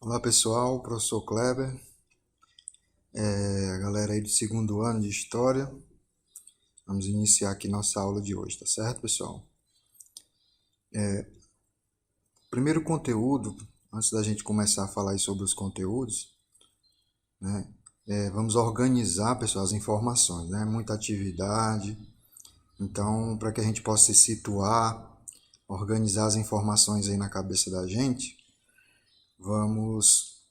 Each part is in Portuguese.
Olá pessoal, professor Kleber, a galera aí do segundo ano de História. Vamos iniciar aqui nossa aula de hoje, tá certo pessoal? Primeiro conteúdo, antes da gente começar a falar aí sobre os conteúdos, né? Vamos organizar, pessoal, as informações, né? Muita atividade, então para que a gente possa se situar, organizar as informações aí na cabeça da gente, vamos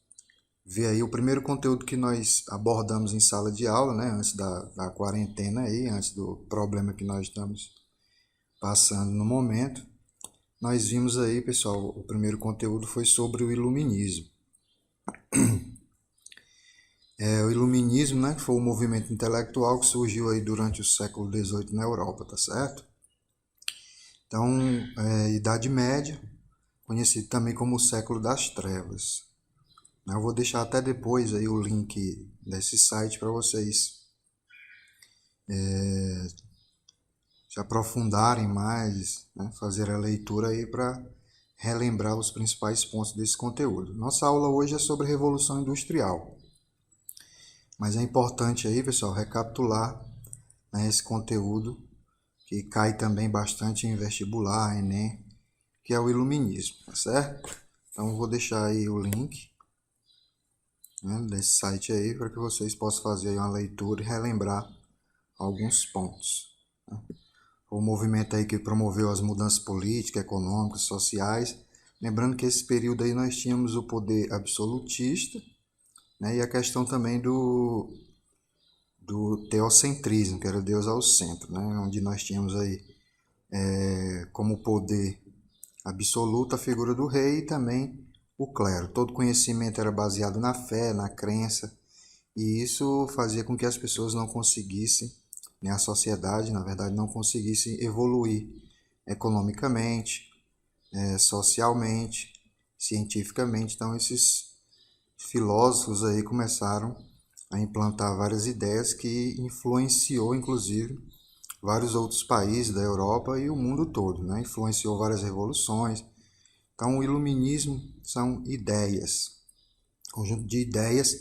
ver aí o primeiro conteúdo que nós abordamos em sala de aula, né, antes da quarentena aí, antes do problema que nós estamos passando no momento. Nós vimos aí, pessoal, o primeiro conteúdo foi sobre o iluminismo. O iluminismo, né, que foi um movimento intelectual que surgiu aí durante o século XVIII na Europa, tá certo? Então, Idade Média, conhecido também como o século das trevas. Eu vou deixar até depois aí o link desse site para vocês se aprofundarem mais, né, fazer a leitura aí para relembrar os principais pontos desse conteúdo. Nossa aula hoje é sobre Revolução Industrial, mas é importante aí, pessoal, recapitular, né, esse conteúdo que cai também bastante em vestibular, Enem, que é o iluminismo, tá certo? Então eu vou deixar aí o link, né, desse site aí para que vocês possam fazer aí uma leitura e relembrar alguns pontos. Né? O movimento aí que promoveu as mudanças políticas, econômicas, sociais. Lembrando que esse período aí nós tínhamos o poder absolutista, né, e a questão também do teocentrismo, que era Deus ao centro, né, onde nós tínhamos aí como poder absoluto a figura do rei e também o clero. Todo conhecimento era baseado na fé, na crença, e isso fazia com que as pessoas não conseguissem, né, a sociedade, na verdade, não conseguisse evoluir economicamente, socialmente, cientificamente. Então, esses filósofos aí começaram a implantar várias ideias que influenciou, inclusive, vários outros países da Europa e o mundo todo, né? Influenciou várias revoluções. Então, o iluminismo são ideias, conjunto de ideias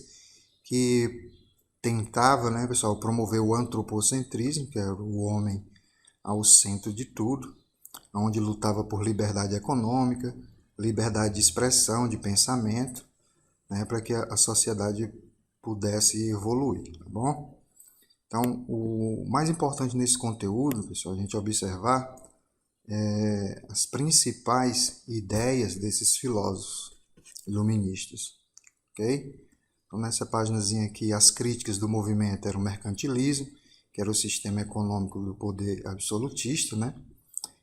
que tentava, né, pessoal, promover o antropocentrismo, que era o homem ao centro de tudo, onde lutava por liberdade econômica, liberdade de expressão, de pensamento, né, para que a sociedade pudesse evoluir, tá bom? Então, o mais importante nesse conteúdo, pessoal, a gente observar as principais ideias desses filósofos iluministas, ok? Então, nessa paginazinha aqui, as críticas do movimento eram o mercantilismo, que era o sistema econômico do poder absolutista, né?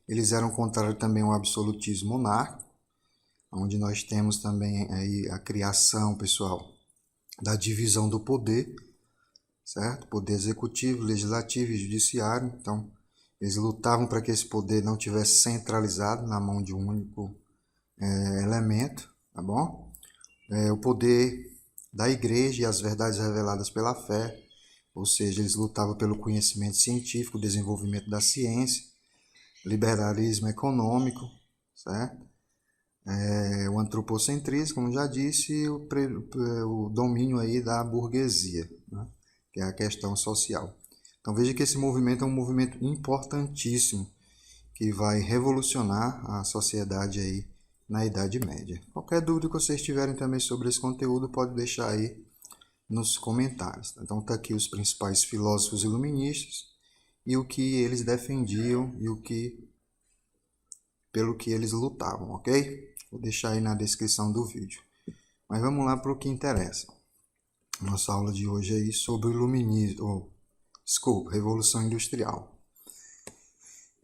Eles eram contrários também ao absolutismo monárquico, onde nós temos também aí a criação, pessoal, da divisão do poder, certo? Poder executivo, legislativo e judiciário. Então, eles lutavam para que esse poder não tivesse centralizado na mão de um único elemento, tá bom? O poder da igreja e as verdades reveladas pela fé, ou seja, eles lutavam pelo conhecimento científico, desenvolvimento da ciência, liberalismo econômico, certo? O antropocentrismo, como já disse, e o domínio aí da burguesia, né? Que é a questão social. Então veja que esse movimento é um movimento importantíssimo que vai revolucionar a sociedade aí na Idade Média. Qualquer dúvida que vocês tiverem também sobre esse conteúdo, pode deixar aí nos comentários. Tá? Então tá aqui os principais filósofos iluministas e o que eles defendiam e pelo que eles lutavam, ok? Vou deixar aí na descrição do vídeo. Mas vamos lá para o que interessa. Nossa aula de hoje é aí sobre o iluminismo, Revolução Industrial.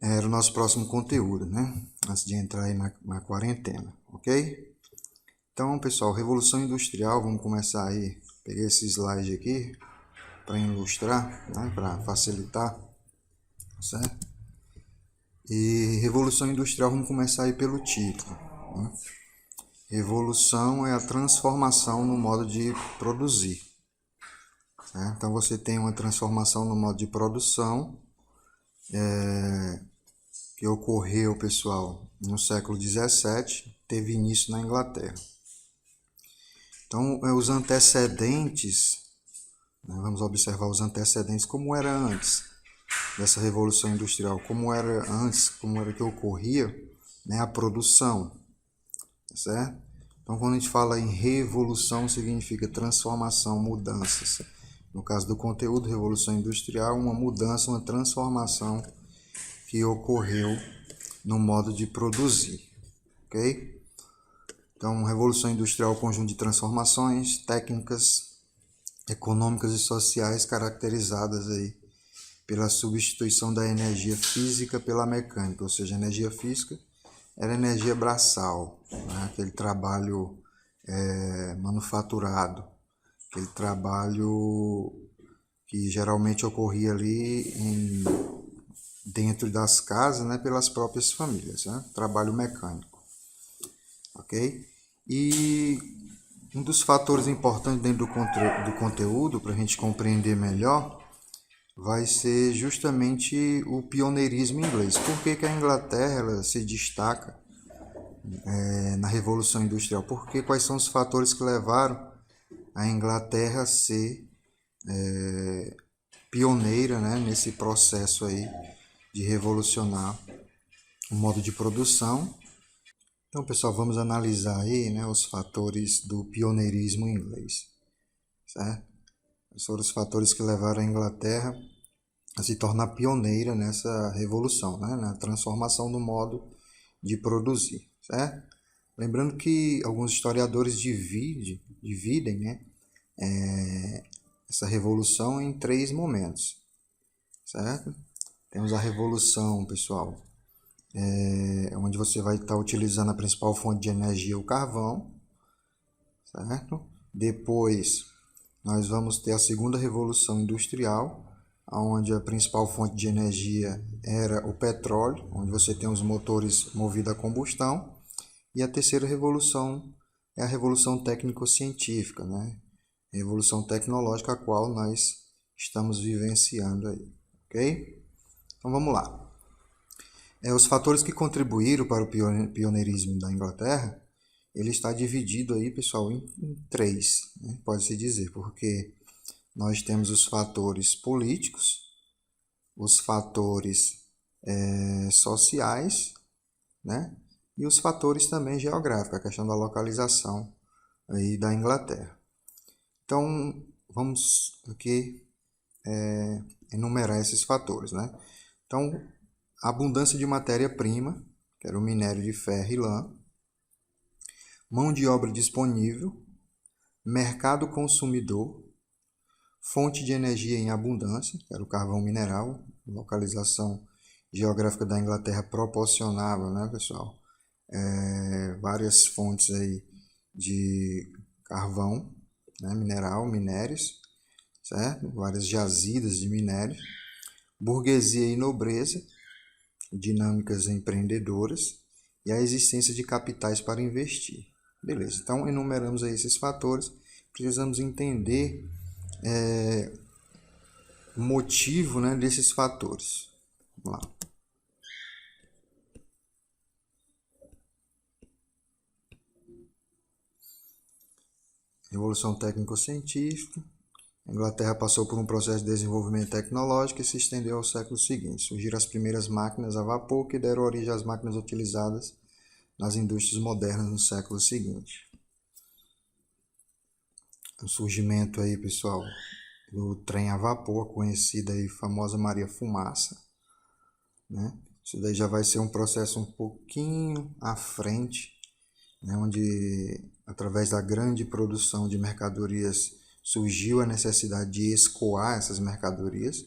Era o nosso próximo conteúdo, né? Antes de entrar aí na quarentena, ok? Então, pessoal, Revolução Industrial, vamos começar aí. Peguei esse slide aqui para ilustrar, né? Para facilitar, certo? E Revolução Industrial, vamos começar aí pelo título, né? Revolução é a transformação no modo de produzir. Né? Então você tem uma transformação no modo de produção que ocorreu, pessoal, no século XVII, teve início na Inglaterra. Então, os antecedentes, né, vamos observar os antecedentes como era antes dessa Revolução Industrial, como era antes, como era que ocorria, né, a produção, tá certo? Então, quando a gente fala em revolução, significa transformação, mudanças. No caso do conteúdo, Revolução Industrial, uma mudança, uma transformação que ocorreu no modo de produzir, ok? Então, Revolução Industrial é um conjunto de transformações técnicas, econômicas e sociais caracterizadas aí pela substituição da energia física pela mecânica, ou seja, a energia física era energia braçal, né? Aquele trabalho manufaturado, aquele trabalho que geralmente ocorria ali dentro das casas, né, pelas próprias famílias, né? Trabalho mecânico, ok? E um dos fatores importantes dentro do conteúdo, para a gente compreender melhor, vai ser justamente o pioneirismo inglês. Por que que a Inglaterra ela se destaca na Revolução Industrial? Porque quais são os fatores que levaram a Inglaterra a ser pioneira, né, nesse processo aí de revolucionar o modo de produção. Então, pessoal, vamos analisar aí, né, os fatores do pioneirismo inglês, certo? Esses foram os fatores que levaram a Inglaterra a se tornar pioneira nessa revolução, né, na transformação do modo de produzir, certo? Lembrando que alguns historiadores dividem, né, essa revolução em 3 momentos, certo? Temos a revolução, pessoal, onde você vai estar utilizando a principal fonte de energia, o carvão, certo? Depois, nós vamos ter a segunda revolução industrial, onde a principal fonte de energia era o petróleo, onde você tem os motores movidos a combustão. E a terceira revolução é a revolução técnico-científica, né? Revolução tecnológica a qual nós estamos vivenciando aí, ok? Então vamos lá. Os fatores que contribuíram para o pioneirismo da Inglaterra, ele está dividido aí, pessoal, em 3, né? Pode-se dizer, porque nós temos os fatores políticos, os fatores sociais, né? E os fatores também geográficos, a questão da localização aí da Inglaterra. Então, vamos aqui enumerar esses fatores, né? Então, a abundância de matéria-prima, que era o minério de ferro e lã, mão de obra disponível, mercado consumidor, fonte de energia em abundância, que era o carvão mineral, localização geográfica da Inglaterra proporcionava, né, pessoal, várias fontes aí de carvão, né, mineral, minérios, certo? Várias jazidas de minério, burguesia e nobreza, dinâmicas empreendedoras e a existência de capitais para investir. Beleza, então enumeramos aí esses fatores, precisamos entender o motivo, né, desses fatores. Vamos lá. Revolução técnico-científica. A Inglaterra passou por um processo de desenvolvimento tecnológico que se estendeu aos séculos seguintes. Surgiram as primeiras máquinas a vapor que deram origem às máquinas utilizadas nas indústrias modernas no século seguinte. O surgimento aí, pessoal, do trem a vapor, conhecida aí famosa Maria Fumaça, né? Isso daí já vai ser um processo um pouquinho à frente, né? Onde através da grande produção de mercadorias surgiu a necessidade de escoar essas mercadorias.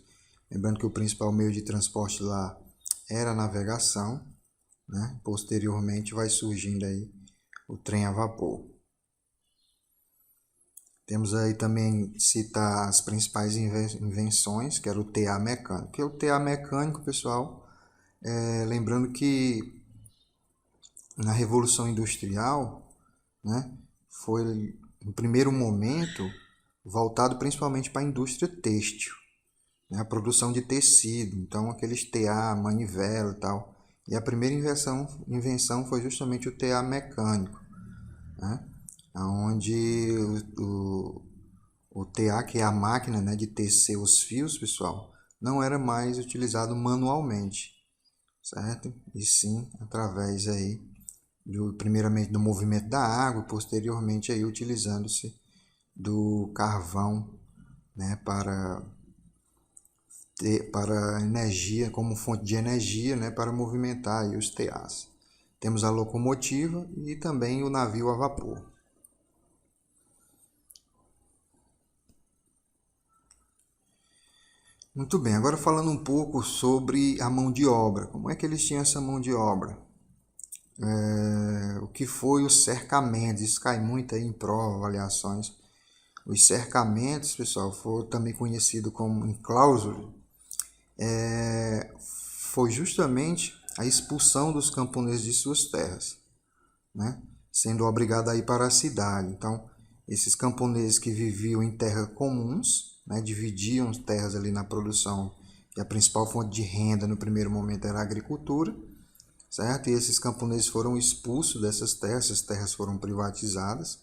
Lembrando que o principal meio de transporte lá era a navegação, né? Posteriormente vai surgindo aí o trem a vapor. Temos aí também citar as principais invenções, que era o TA mecânico. Que é o TA mecânico, pessoal, lembrando que na Revolução Industrial, né, foi no primeiro momento voltado principalmente para a indústria têxtil, né, a produção de tecido, então aqueles TA, manivela e tal. E a primeira invenção foi justamente o TA mecânico, né? onde o TA, que é a máquina, né, de tecer os fios, pessoal, não era mais utilizado manualmente, certo? E sim através aí primeiramente do movimento da água, posteriormente aí utilizando-se do carvão, né, para energia, como fonte de energia, né, para movimentar aí os TAs. Temos a locomotiva e também o navio a vapor. Muito bem, agora falando um pouco sobre a mão de obra. Como é que eles tinham essa mão de obra? O que foi os cercamentos? Isso cai muito aí em prova, avaliações. Os cercamentos, pessoal, foi também conhecido como enclausuras, foi justamente a expulsão dos camponeses de suas terras, né? Sendo obrigado a ir para a cidade. Então, esses camponeses que viviam em terras comuns, né, dividiam terras ali na produção, e a principal fonte de renda no primeiro momento era a agricultura, certo? E esses camponeses foram expulsos dessas terras, essas terras foram privatizadas,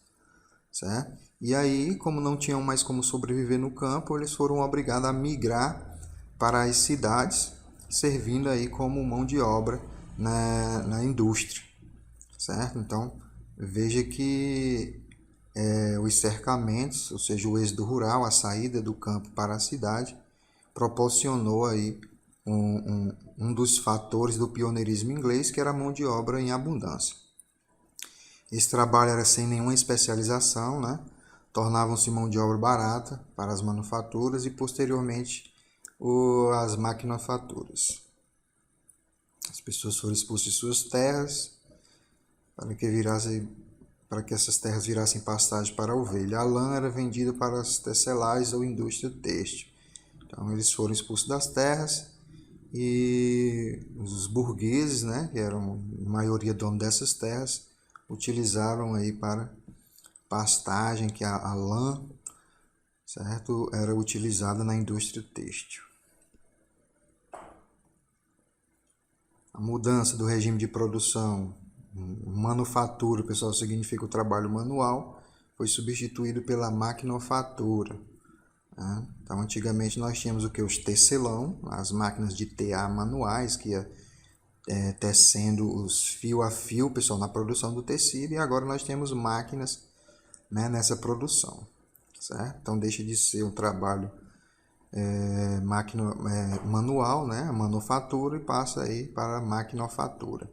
certo? E aí, como não tinham mais como sobreviver no campo, eles foram obrigados a migrar para as cidades, servindo aí como mão de obra na indústria, certo? Então, veja que os cercamentos, ou seja, o êxodo rural, a saída do campo para a cidade, proporcionou aí um dos fatores do pioneirismo inglês, que era a mão de obra em abundância. Esse trabalho era sem nenhuma especialização, né? Tornavam-se mão de obra barata para as manufaturas e posteriormente as maquinofaturas. As pessoas foram expulsas de suas terras para que essas terras virassem pastagem para a ovelha. A lã era vendida para as tecelagens ou indústria têxtil. Então eles foram expulsos das terras e os burgueses, né, que eram a maioria dono dessas terras, utilizaram aí para pastagem, que a lã, certo, era utilizada na indústria têxtil. A mudança do regime de produção, manufatura, pessoal, significa o trabalho manual, foi substituído pela maquinofatura. Né? Então, antigamente nós tínhamos o que? Os tecelão, as máquinas de TA manuais, que ia tecendo os fio a fio, pessoal, na produção do tecido, e agora nós temos máquinas, né, nessa produção, certo? Então deixa de ser um trabalho manual, né, a manufatura, e passa aí para a maquinofatura.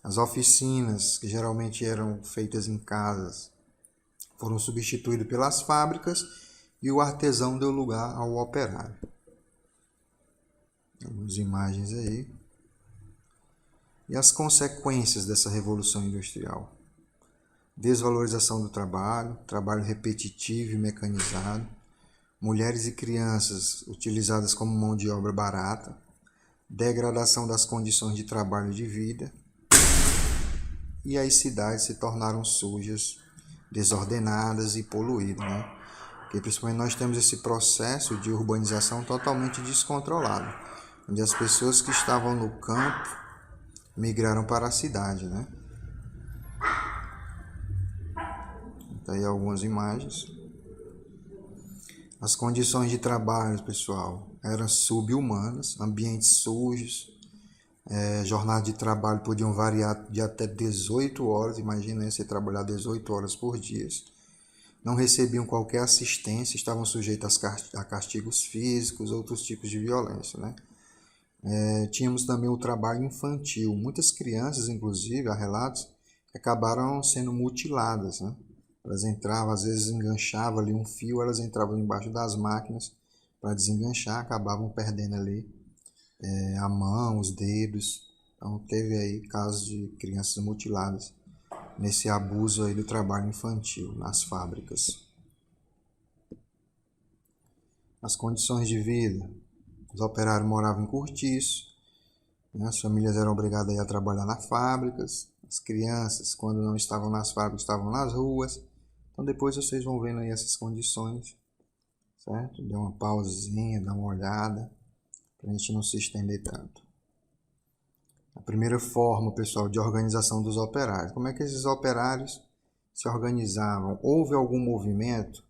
As oficinas, que geralmente eram feitas em casas, foram substituídas pelas fábricas e o artesão deu lugar ao operário. Algumas imagens aí. E as consequências dessa revolução industrial? Desvalorização do trabalho, trabalho repetitivo e mecanizado, mulheres e crianças utilizadas como mão de obra barata, degradação das condições de trabalho e de vida, e as cidades se tornaram sujas, desordenadas e poluídas, né? Porque principalmente nós temos esse processo de urbanização totalmente descontrolado, onde as pessoas que estavam no campo migraram para a cidade, né? Tá aí algumas imagens. As condições de trabalho, pessoal, eram sub-humanas, ambientes sujos, jornadas de trabalho podiam variar de até 18 horas, imagina você trabalhar 18 horas por dia. Não recebiam qualquer assistência, estavam sujeitos a castigos físicos, outros tipos de violência, né? Tínhamos também o trabalho infantil. Muitas crianças, inclusive, há relatos, acabaram sendo mutiladas, né? Elas entravam, às vezes enganchavam ali um fio, elas entravam embaixo das máquinas para desenganchar, acabavam perdendo ali a mão, os dedos. Então teve aí casos de crianças mutiladas nesse abuso aí do trabalho infantil nas fábricas. As condições de vida. Os operários moravam em cortiço, né? As famílias eram obrigadas a trabalhar nas fábricas. As crianças, quando não estavam nas fábricas, estavam nas ruas. Então depois vocês vão vendo aí essas condições, certo? Dê uma pausinha, dá uma olhada, para a gente não se estender tanto. A primeira forma, pessoal, de organização dos operários. Como é que esses operários se organizavam. Houve algum movimento,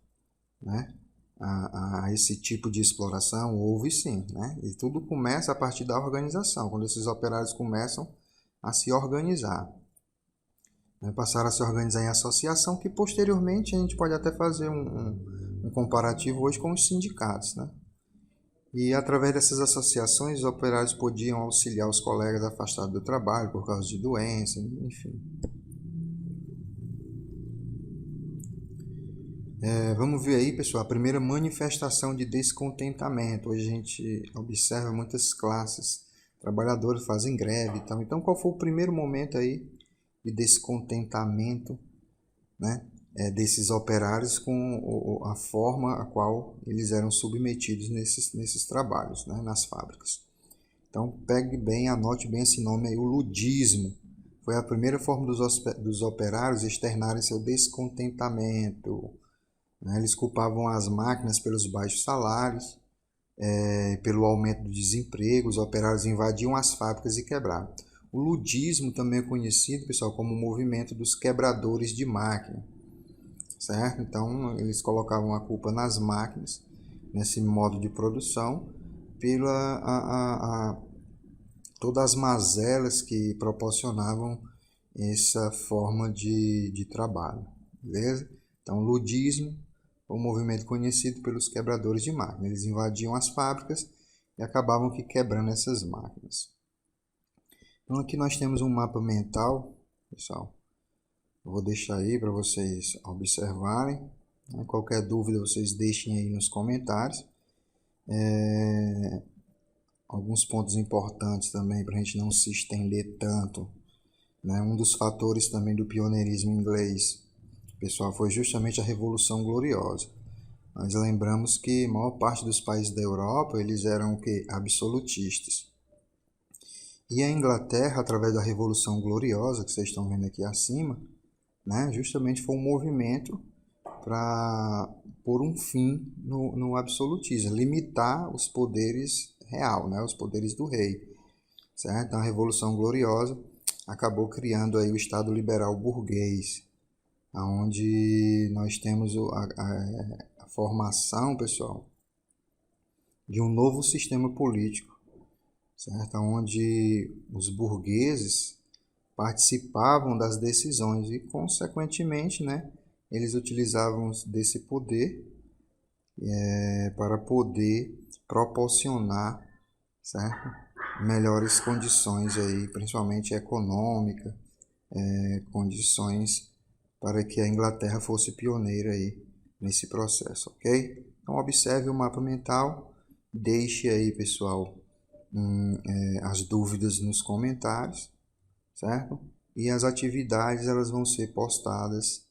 né, a esse tipo de exploração? Houve sim, né? E tudo começa a partir da organização, quando esses operários começam a se organizar. Passaram a se organizar em associação, que posteriormente a gente pode até fazer um comparativo hoje com os sindicatos, né? E através dessas associações, os operários podiam auxiliar os colegas afastados do trabalho por causa de doença, enfim. Vamos ver aí, pessoal, a primeira manifestação de descontentamento. Hoje a gente observa muitas classes trabalhadoras fazem greve e tal. Então, qual foi o primeiro momento aí de descontentamento, né, desses operários com a forma a qual eles eram submetidos nesses trabalhos, né, nas fábricas? Então, pegue bem, anote bem esse nome aí, o ludismo. Foi a primeira forma dos operários externarem seu descontentamento. Eles culpavam as máquinas pelos baixos salários, pelo aumento do desemprego. Os operários invadiam as fábricas e quebravam. O ludismo também é conhecido, pessoal, como o movimento dos quebradores de máquina, certo? Então, eles colocavam a culpa nas máquinas, nesse modo de produção, pela todas as mazelas que proporcionavam essa forma de trabalho, beleza? Então, ludismo é um movimento conhecido pelos quebradores de máquinas. Eles invadiam as fábricas e acabavam quebrando essas máquinas. Então, aqui nós temos um mapa mental, pessoal. Eu vou deixar aí para vocês observarem. Qualquer dúvida vocês deixem aí nos comentários. Alguns pontos importantes também para a gente não se estender tanto, né? Um dos fatores também do pioneirismo inglês, pessoal, foi justamente a Revolução Gloriosa. Nós lembramos que a maior parte dos países da Europa eles eram o que? Absolutistas. E a Inglaterra, através da Revolução Gloriosa, que vocês estão vendo aqui acima, né, justamente foi um movimento para pôr um fim no absolutismo, limitar os poderes real, né, os poderes do rei, certo? Então, a Revolução Gloriosa acabou criando aí o Estado Liberal Burguês, onde nós temos a formação, pessoal, de um novo sistema político, certo? Onde os burgueses participavam das decisões e, consequentemente, né, eles utilizavam desse poder para poder proporcionar, certo, melhores condições aí, principalmente econômica, condições para que a Inglaterra fosse pioneira aí nesse processo, ok? Então observe o mapa mental, deixe aí, pessoal, as dúvidas nos comentários, certo? E as atividades elas vão ser postadas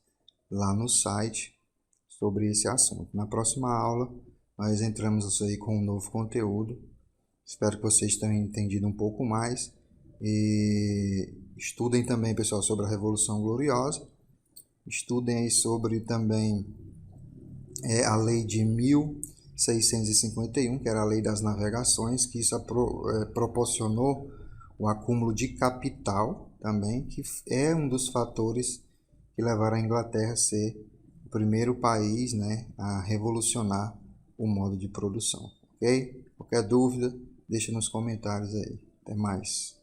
lá no site sobre esse assunto. Na próxima aula nós entramos aí com um novo conteúdo. Espero que vocês tenham entendido um pouco mais e estudem também, pessoal, sobre a Revolução Gloriosa. Estudem aí sobre também a lei de 1651, que era a lei das navegações, que isso proporcionou o acúmulo de capital também, que é um dos fatores que levaram a Inglaterra a ser o primeiro país, né, a revolucionar o modo de produção, ok? Qualquer dúvida, deixa nos comentários aí. Até mais.